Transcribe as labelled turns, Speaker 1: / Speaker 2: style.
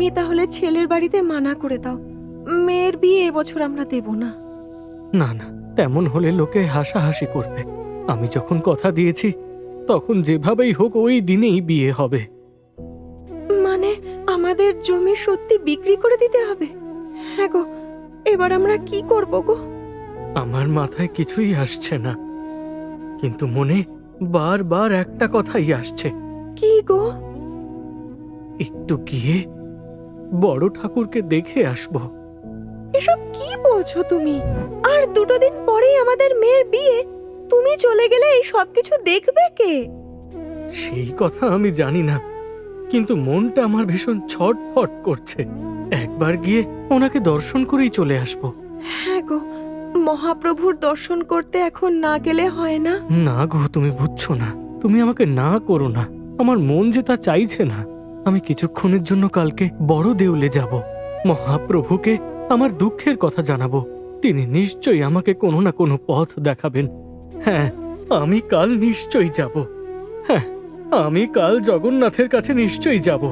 Speaker 1: তুমি তাহলে ছেলের বাড়িতে মানা করে দাও, মেয়ের বিয়ে এবছর আমরা দেব না।
Speaker 2: না না, তেমন হলে লোকে হাসাহাসি করবে। আমি যখন কথা দিয়েছি তখন যেভাবেই হোক ওই দিনেই বিয়ে হবে।
Speaker 1: মানে আমাদের জমি সত্যি বিক্রি করে দিতে হবে? হ্যাঁ গো, এবার আমরা কি করব গো?
Speaker 2: আমার মাথায় কিছুই আসছে না, কিন্তু মনে বারবার একটা কথাই আসছে,
Speaker 1: কি গো?
Speaker 2: একটু গিয়ে বড় ঠাকুরকে দেখে আসবো।
Speaker 1: এসব কি বলছো তুমি? আর 2 দিন পরেই আমাদের মেয়ের বিয়ে, তুমি চলে গেলে এই সব কিছু দেখবে কে?
Speaker 2: সেই কথা আমি জানি না, কিন্তু মনটা আমার ভীষণ ছটফট করছে। একবার গিয়ে ওনাকে দর্শন করেই চলে আসবো।
Speaker 1: হ্যাঁ গো, মহাপ্রভুর দর্শন করতে এখন না গেলে হয় না।
Speaker 2: না গো, তুমি বুঝছো না, তুমি আমাকে না করো না। আমার মন যে তা চাইছে না। আমি কিছুক্ষণের জন্য কালকে বড় দেউলে যাব, মহাপ্রভুকে আমার দুঃখের কথা জানাবো। তিনি নিশ্চয়ই আমাকে কোনো না কোনো পথ দেখাবেন। হ্যাঁ, আমি কাল নিশ্চয়ই যাব। হ্যাঁ, আমি কাল জগন্নাথের কাছে নিশ্চয়ই যাব।